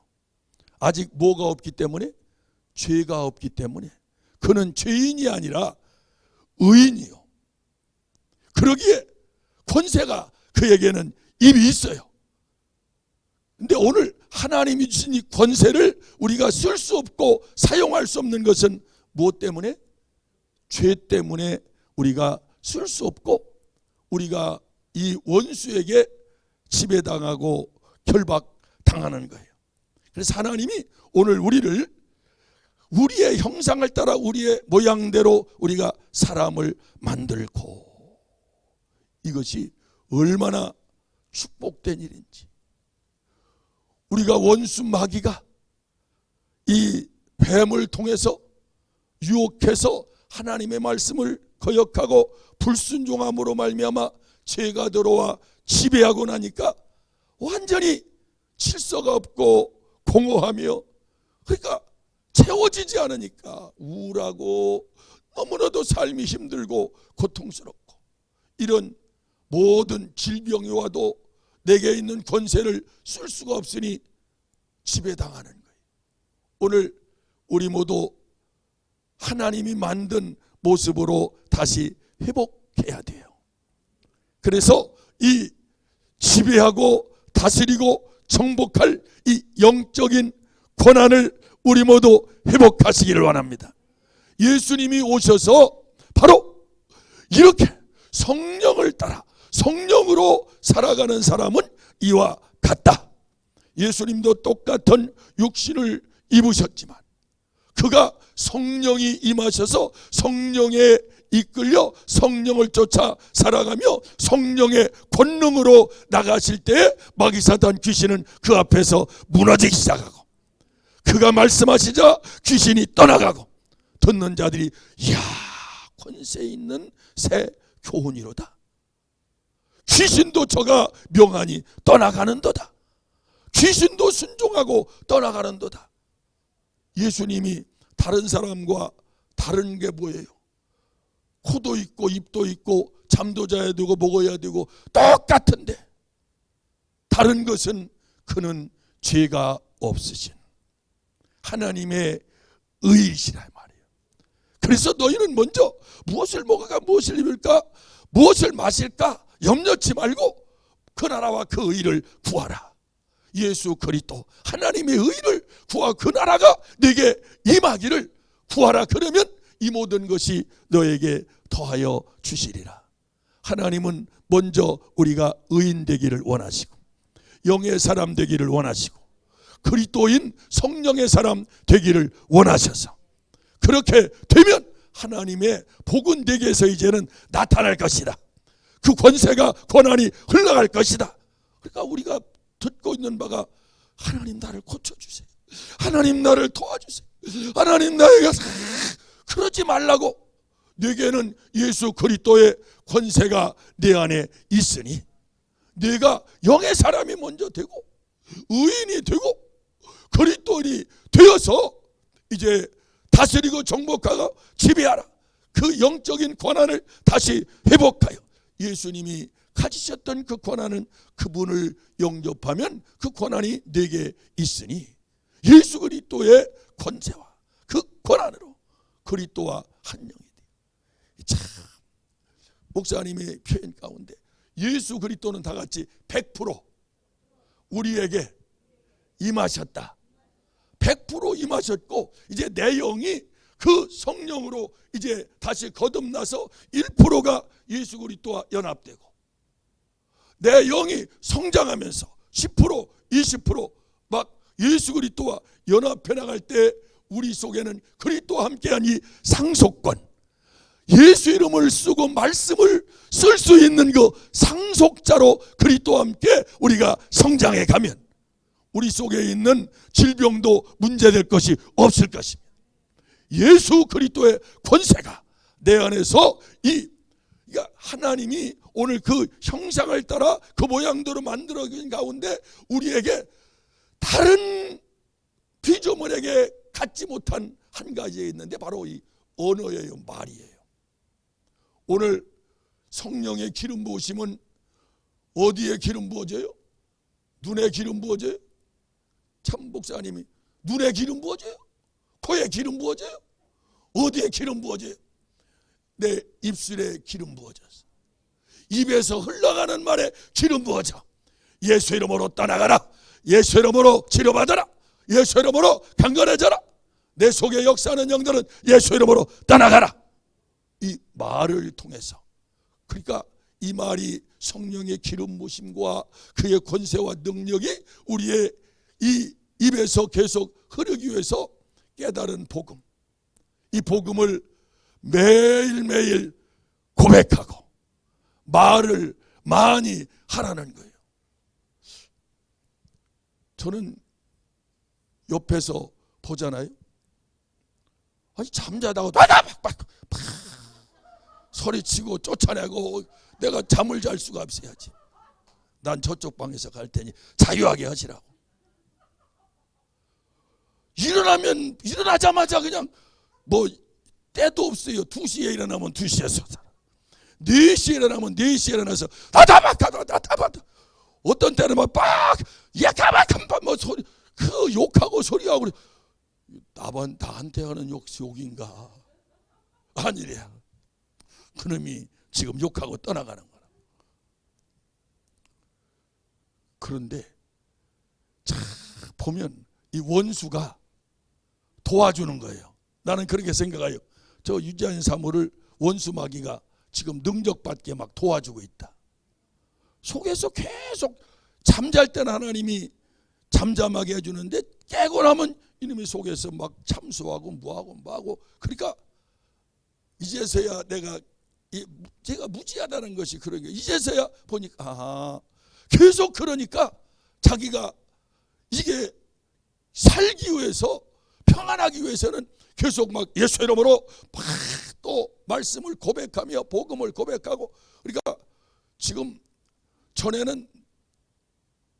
아직 뭐가 없기 때문에? 죄가 없기 때문에. 그는 죄인이 아니라 의인이요. 그러기에 권세가 그에게는 이미 있어요. 근데 오늘 하나님이 주신 이 권세를 우리가 쓸 수 없고 사용할 수 없는 것은 무엇 때문에? 죄 때문에 우리가 쓸 수 없고, 우리가 이 원수에게 지배당하고 결박당하는 거예요. 그래서 하나님이 오늘 우리를 우리의 형상을 따라 우리의 모양대로 우리가 사람을 만들고, 이것이 얼마나 축복된 일인지. 우리가 원수 마귀가 이 뱀을 통해서 유혹해서 하나님의 말씀을 거역하고 불순종함으로 말미암아 죄가 들어와 지배하고 나니까 완전히 질서가 없고 공허하며, 그러니까 채워지지 않으니까 우울하고 너무나도 삶이 힘들고 고통스럽고, 이런 모든 질병이 와도 내게 있는 권세를 쓸 수가 없으니 지배당하는 거예요. 오늘 우리 모두 하나님이 만든 모습으로 다시 회복해야 돼요. 그래서 이 지배하고 다스리고 정복할 이 영적인 권한을 우리 모두 회복하시기를 원합니다. 예수님이 오셔서 바로 이렇게 성령을 따라 성령으로 살아가는 사람은 이와 같다. 예수님도 똑같은 육신을 입으셨지만 그가 성령이 임하셔서 성령에 이끌려 성령을 쫓아 살아가며 성령의 권능으로 나가실 때 마귀 사단 귀신은 그 앞에서 무너지기 시작하고, 그가 말씀하시자 귀신이 떠나가고, 듣는 자들이 이야, 권세 있는 새 교훈이로다. 귀신도 저가 명하니 떠나가는도다. 귀신도 순종하고 떠나가는도다. 예수님이 다른 사람과 다른 게 뭐예요? 코도 있고 입도 있고 잠도 자야 되고 먹어야 되고 똑같은데, 다른 것은 그는 죄가 없으신 하나님의 의이시라 말이에요. 그래서 너희는 먼저 무엇을 먹을까, 무엇을 입을까, 무엇을 마실까 염려치 말고 그 나라와 그 의를 구하라. 예수 그리스도 하나님의 의를 구하 그 나라가 네게 임하기를 구하라. 그러면 이 모든 것이 너에게 더하여 주시리라. 하나님은 먼저 우리가 의인 되기를 원하시고 영의 사람 되기를 원하시고 그리스도인 성령의 사람 되기를 원하셔서 그렇게 되면 하나님의 복은 내게서 이제는 나타날 것이다. 그 권세가 권한이 흘러갈 것이다. 그러니까 우리가 듣고 있는 바가 하나님 나를 고쳐주세요. 하나님 나를 도와주세요. 하나님 나에게 그러지 말라고. 내게는 예수 그리스도의 권세가 내 안에 있으니 내가 영의 사람이 먼저 되고 의인이 되고 그리스도인이 되어서 이제 다스리고 정복하고 지배하라. 그 영적인 권한을 다시 회복하여 예수님이 가지셨던 그 권한은 그분을 영접하면 그 권한이 내게 있으니 예수 그리스도의 권세와 그 권한으로 그리스도와 한 영이 돼요. 참 목사님의 표현 가운데 예수 그리스도는 다 같이 100% 우리에게 임하셨다. 100% 임하셨고 이제 내 영이 그 성령으로 이제 다시 거듭나서 1%가 예수 그리스도와 연합되고 내 영이 성장하면서 10% 20% 예수 그리스도와 연합해 나갈 때 우리 속에는 그리스도와 함께한 이 상속권, 예수 이름을 쓰고 말씀을 쓸 수 있는 그 상속자로 그리스도와 함께 우리가 성장해 가면 우리 속에 있는 질병도 문제될 것이 없을 것입니다. 예수 그리스도의 권세가 내 안에서 하나님이 오늘 그 형상을 따라 그 모양대로 만들어진 가운데 우리에게 다른 피조물에게 갖지 못한 한 가지에 있는데 바로 이 언어예요. 말이에요. 오늘 성령의 기름 부으심은 어디에 기름 부어져요? 눈에 기름 부어져요? 참 목사님이 눈에 기름 부어져요? 코에 기름 부어져요? 어디에 기름 부어져요? 내 입술에 기름 부어졌어. 입에서 흘러가는 말에 기름 부어져. 예수 이름으로 떠나가라. 예수 이름으로 치료받아라. 예수 이름으로 강건해져라. 내 속에 역사하는 영들은 예수 이름으로 떠나가라. 이 말을 통해서, 그러니까 이 말이 성령의 기름 부으심과 그의 권세와 능력이 우리의 이 입에서 계속 흐르기 위해서 깨달은 복음, 이 복음을 매일매일 고백하고 말을 많이 하라는 거예요. 저는 옆에서 보잖아요. 아니 잠자다가 막 소리치고 쫓아내고 내가 잠을 잘 수가 없어야지. 난 저쪽 방에서 갈 테니 자유하게 하시라고. 일어나자마자 그냥 때도 없어요. 2시에 일어나면 2시에서 4시에 일어나면 4시에 일어나서 나다마다 어떤 때는 소리 그 욕하고 소리하고 나한테 하는 욕인가? 아니래요. 그놈이 지금 욕하고 떠나가는 거라. 그런데 참 보면 이 원수가 도와주는 거예요. 나는 그렇게 생각해요. 저 유지한 사물을 원수 마귀가 지금 능력받게 막 도와주고 있다. 속에서 계속 잠잘 때는 하나님이 잠잠하게 해주는데 깨고 나면 이놈이 속에서 막 참수하고 뭐하고 그러니까 이제서야 제가 무지하다는 것이 그런 게 이제서야 보니까 계속 그러니까 자기가 이게 살기 위해서 평안하기 위해서는 계속 막 예수 이름으로 막 또 말씀을 고백하며 복음을 고백하고 그러니까 지금 전에는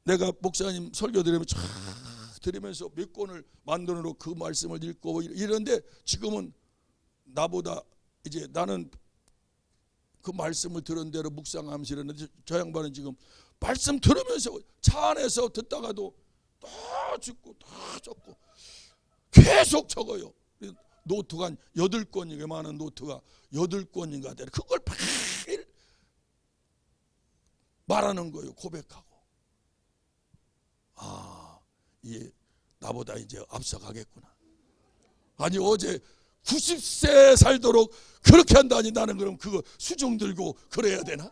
내가 목사님 설교 들으면서 몇 권을 만들어 놓고 그 말씀을 읽고 이런데 지금은 나보다 이제 나는 그 말씀을 들은 대로 묵상하면서 이러는데 저 양반은 지금 말씀 들으면서 차 안에서 듣다가도 적고 다 적고 계속 적어요. 노트가 한 8권이게 많은 노트가 8권인가 되는 그걸 매일 말하는 거예요. 고백하고. 이게 나보다 이제 앞서가겠구나. 아니 어제 90세 살도록 그렇게 한다니 나는 그럼 그거 수중 들고 그래야 되나?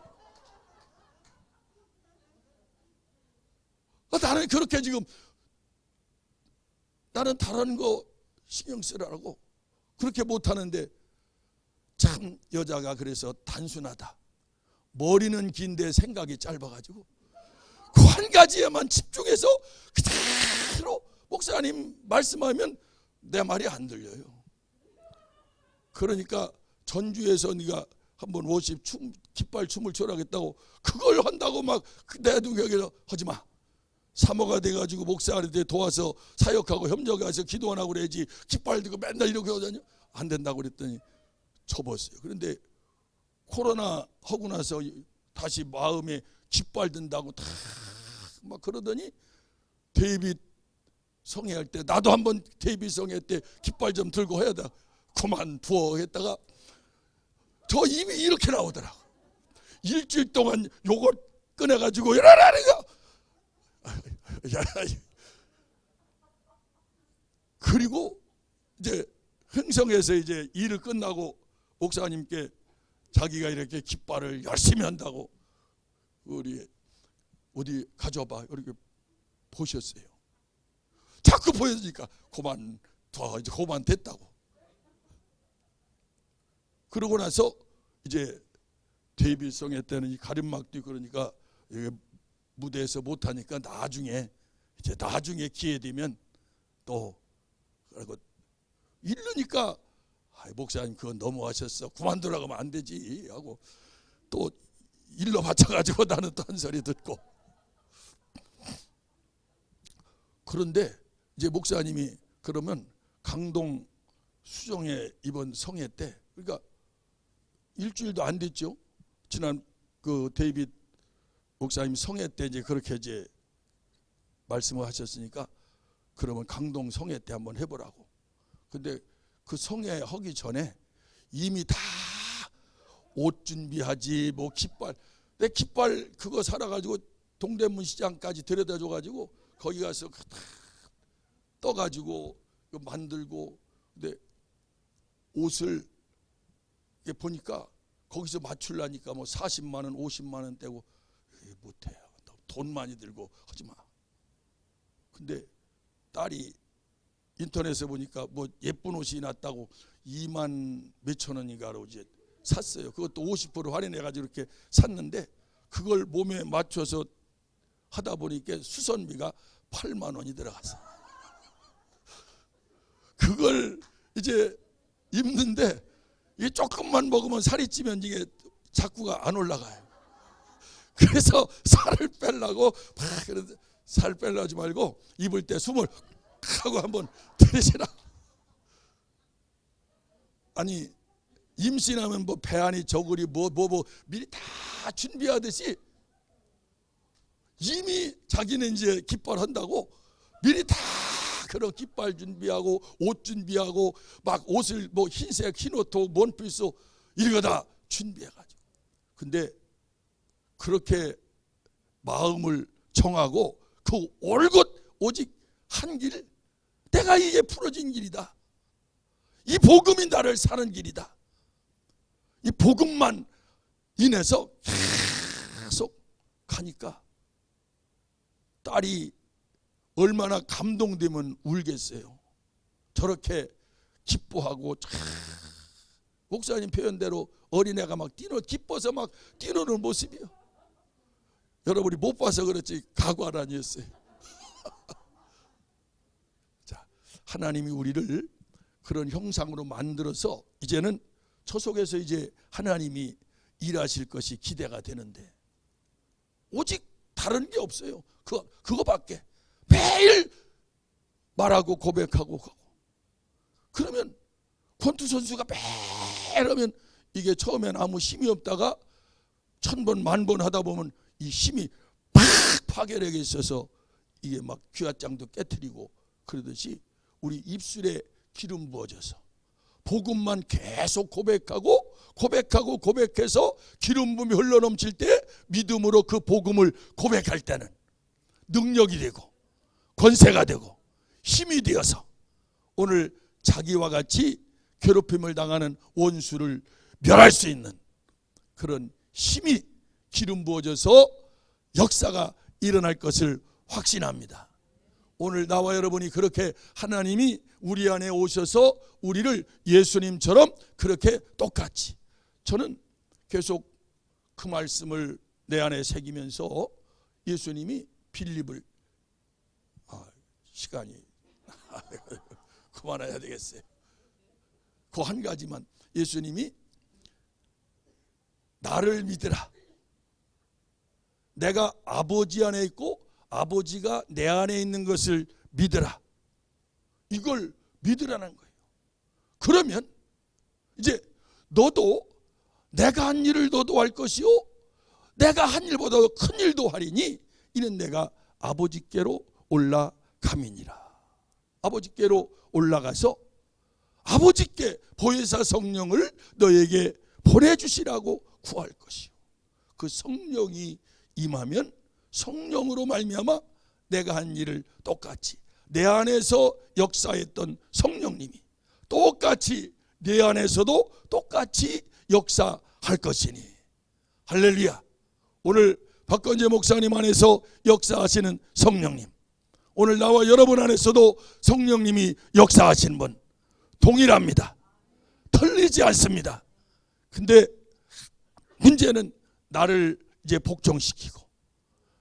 나는 그렇게 지금 나는 다른 거 신경 쓰라고 그렇게 못하는데 참 여자가 그래서 단순하다. 머리는 긴데 생각이 짧아가지고 그 한 가지에만 집중해서 그대로 목사님 말씀하면 내 말이 안 들려요. 그러니까 전주에서 네가 한번 워십 깃발 춤을 춰라겠다고 그걸 한다고 막 내두고 여기서 하지 마. 사모가 돼가지고 목사한테 도와서 사역하고 협력해서 기도 안 하고 그래야지 깃발 들고 맨날 이렇게 하자니 안 된다고 그랬더니 접었어요. 그런데 코로나 하고 나서 다시 마음에 깃발 든다고 다 막 그러더니 데이빗 성회할 때 나도 한번 데이빗 성회 때 깃발 좀 들고 해야 돼. 그만두어 했다가 저 입이 이렇게 나오더라고. 일주일 동안 요걸 꺼내가지고 이러라니까. 그리고 이제 흥성에서 이제 일을 끝나고 목사님께 자기가 이렇게 깃발을 열심히 한다고 우리 어디 가져봐 이렇게 보셨어요. 자꾸 보여주니까 그만둬 이제 그만 됐다고. 그러고 나서 이제 데이빗성회 때는 이 가림막도 그러니까 무대에서 못하니까 나중에 기회 되면 또 그러고 이러니까 목사님 그건 너무하셨어. 그만두라고 하면 안 되지 하고 또 일로 맞춰가지고 나는 또 한 소리 듣고. 그런데 이제 목사님이 그러면 강동 수정회 이번 성회 때 그러니까 일주일도 안 됐죠. 지난 그 데이빗 목사님 성회 때 이제 그렇게 이제 말씀을 하셨으니까 그러면 강동 성회 때 한번 해보라고. 근데 그 성회 하기 전에 이미 다 옷 준비하지 뭐 깃발 내 깃발 그거 살아가지고 동대문 시장까지 데려다줘가지고 거기 가서 다 떠가지고 만들고 근데 옷을 보니까 거기서 맞추려니까 뭐 40만 원 50만 원 떼고 못해 돈 많이 들고 하지 마. 근데 딸이 인터넷에 보니까 뭐 예쁜 옷이 났다고 2만 몇천 원인가로 이제 샀어요. 그것도 50% 할인해가지고 이렇게 샀는데 그걸 몸에 맞춰서 하다 보니까 수선비가 8만 원이 들어갔어. 그걸 이제 입는데 이게 조금만 먹으면 살이 찌면 이게 자꾸가 안 올라가요. 그래서 살을 빼려고 살 빼려 하지 말고 입을 때 숨을 하고 한번 들이시라. 아니 임신하면 뭐 배 안이 저고리 뭐 미리 다 준비하듯이 이미 자기는 이제 깃발 한다고 미리 다 그런 깃발 준비하고 옷 준비하고 막 옷을 뭐 흰색 흰옷도 원피스 이거 다 준비해가지고 근데 그렇게 마음을 정하고 그 올곧 오직 한 길 내가 이게 풀어진 길이다. 이 복음이 나를 사는 길이다. 이 복음만 인해서 계속 가니까 딸이 얼마나 감동되면 울겠어요. 저렇게 기뻐하고 목사님 표현대로 어린애가 막 기뻐서 막 뛰노는 모습이요. 여러분이 못 봐서 그렇지 각오하라 아니었어요. 자, 하나님이 우리를 그런 형상으로 만들어서 이제는 저 속에서 이제 하나님이 일하실 것이 기대가 되는데 오직 다른 게 없어요. 그거밖에 매일 말하고 고백하고 가고 그러면 권투 선수가 매일 하면 이게 처음엔 아무 힘이 없다가 1000번 10,000번 하다 보면 이 힘이 팍 파괴력이 있어서 이게 막 귀화장도 깨트리고 그러듯이 우리 입술에 기름 부어져서 복음만 계속 고백해서 기름 부음이 흘러넘칠 때 믿음으로 그 복음을 고백할 때는 능력이 되고 권세가 되고 힘이 되어서 오늘 자기와 같이 괴롭힘을 당하는 원수를 멸할 수 있는 그런 힘이 기름 부어져서 역사가 일어날 것을 확신합니다. 오늘 나와 여러분이 그렇게 하나님이 우리 안에 오셔서 우리를 예수님처럼 그렇게 똑같이, 저는 계속 그 말씀을 내 안에 새기면서 예수님이 빌립을 시간이 그만해야 되겠어요. 그 한 가지만, 예수님이 나를 믿으라, 내가 아버지 안에 있고 아버지가 내 안에 있는 것을 믿으라, 이걸 믿으라는 거예요. 그러면 이제 너도 내가 한 일을 너도 할 것이요 내가 한 일보다 큰 일도 하리니 이는 내가 아버지께로 올라감이니라. 아버지께로 올라가서 아버지께 보혜사 성령을 너에게 보내주시라고 구할 것이요, 그 성령이 임하면 성령으로 말미암아 내가 한 일을 똑같이 내 안에서 역사했던 성령님이 똑같이 내 안에서도 똑같이 역사할 것이니. 할렐루야. 오늘 박건재 목사님 안에서 역사하시는 성령님, 오늘 나와 여러분 안에서도 성령님이 역사하신 분 동일합니다. 틀리지 않습니다. 근데 문제는 나를 이제 복종시키고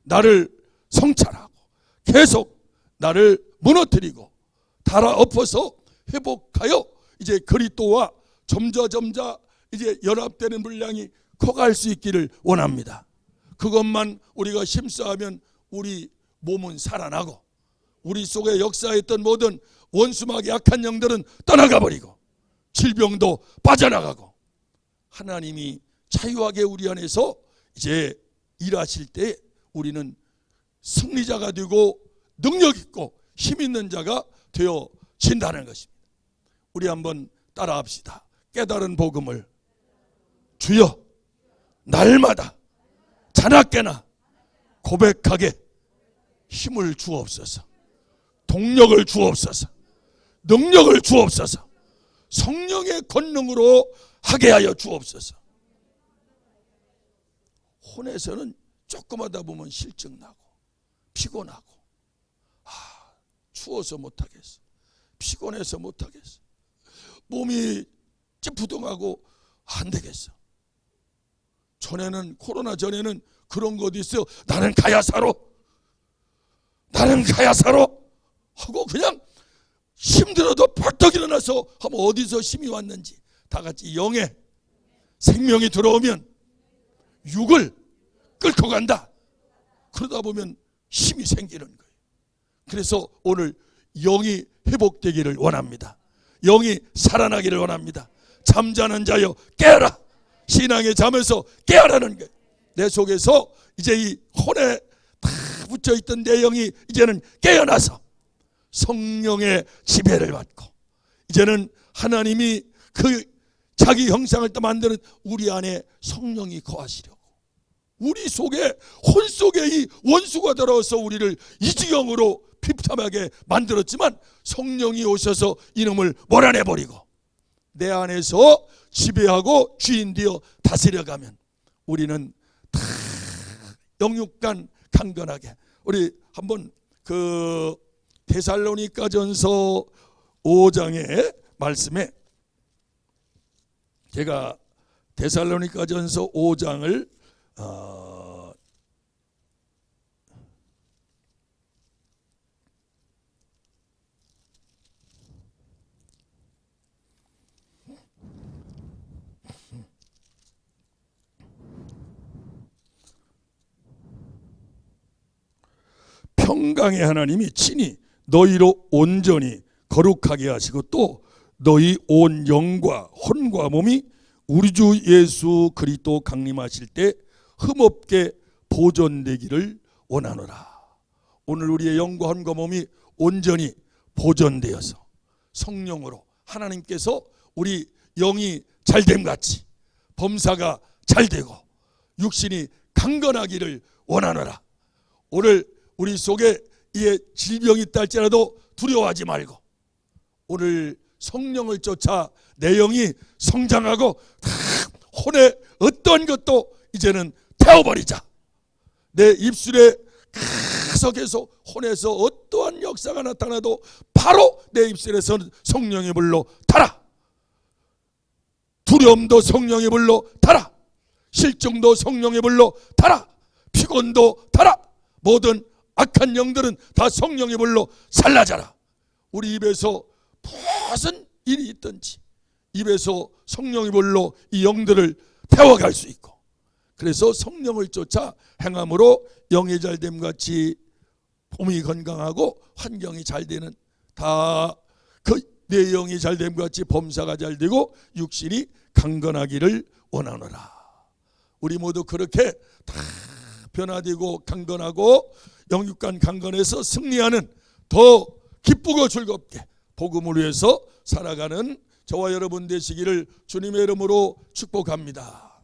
나를 성찰하고 계속 나를 무너뜨리고 달아엎어서 회복하여 이제 그리스도와 점차 이제 연합되는 분량이 커갈 수 있기를 원합니다. 그것만 우리가 힘써하면 우리 몸은 살아나고 우리 속에 역사했던 모든 원수막이 약한 영들은 떠나가 버리고 질병도 빠져나가고 하나님이 자유하게 우리 안에서 이제 일하실 때 우리는 승리자가 되고 능력 있고 힘 있는 자가 되어진다는 것입니다. 우리 한번 따라합시다. 깨달은 복음을 주여 날마다 자나깨나 고백하게 힘을 주옵소서. 동력을 주옵소서. 능력을 주옵소서. 성령의 권능으로 하게 하여 주옵소서. 혼에서는 조금 하다 보면 실증나고 피곤하고 추워서 못하겠어, 피곤해서 못하겠어, 몸이 찌푸둥하고 안 되겠어. 전에는, 코로나 전에는 그런 것도 있어요. 나는 가야사로 하고 그냥 힘들어도 벌떡 일어나서 하면 어디서 힘이 왔는지 다 같이 영에 생명이 들어오면 육을 끌고 간다. 그러다 보면 힘이 생기는 거예요. 그래서 오늘 영이 회복되기를 원합니다. 영이 살아나기를 원합니다. 잠자는 자여 깨어라. 신앙의 잠에서 깨어라는 거예요. 내 속에서 이제 이 혼에 다 붙여있던 내 영이 이제는 깨어나서 성령의 지배를 받고 이제는 하나님이 그 자기 형상을 또 만드는 우리 안에 성령이 거하시려고, 우리 속에, 혼 속에 이 원수가 들어와서 우리를 이 지경으로 비참하게 만들었지만 성령이 오셔서 이놈을 몰아내버리고 내 안에서 지배하고 주인 되어 다스려가면 우리는 다 영육간 강건하게. 우리 한번 그 데살로니가전서 5장의 말씀에, 제가 데살로니가전서 5장을 평강의 하나님이 친히 너희로 온전히 거룩하게 하시고 또 너희 온 영과 혼과 몸이 우리 주 예수 그리스도 강림하실 때 흠없게 보존되기를 원하노라. 오늘 우리의 영과 혼과 몸이 온전히 보존되어서 성령으로 하나님께서 우리 영이 잘됨 같이 범사가 잘되고 육신이 강건하기를 원하노라. 오늘 우리 속에 이 질병이 있다 할지라도 두려워하지 말고 오늘 성령을 쫓아 내 영이 성장하고 혼의 어떤 것도 이제는 태워버리자. 내 입술에 계속해서 혼에서 어떠한 역사가 나타나도 바로 내 입술에서 성령의 불로 타라. 두려움도 성령의 불로 타라. 실증도 성령의 불로 타라. 피곤도 타라. 모든 악한 영들은 다 성령의 불로 살라져라. 우리 입에서 무슨 일이 있든지 입에서 성령의 불로 이 영들을 태워갈 수 있고, 그래서 성령을 쫓아 행함으로 영이 잘됨 같이 몸이 건강하고 환경이 잘 되는, 다 내 영이 잘됨 같이 범사가 잘 되고 육신이 강건하기를 원하노라. 우리 모두 그렇게 다 변화되고 강건하고 영육간 강건해서 승리하는, 더 기쁘고 즐겁게 복음을 위해서 살아가는 저와 여러분 되시기를 주님의 이름으로 축복합니다.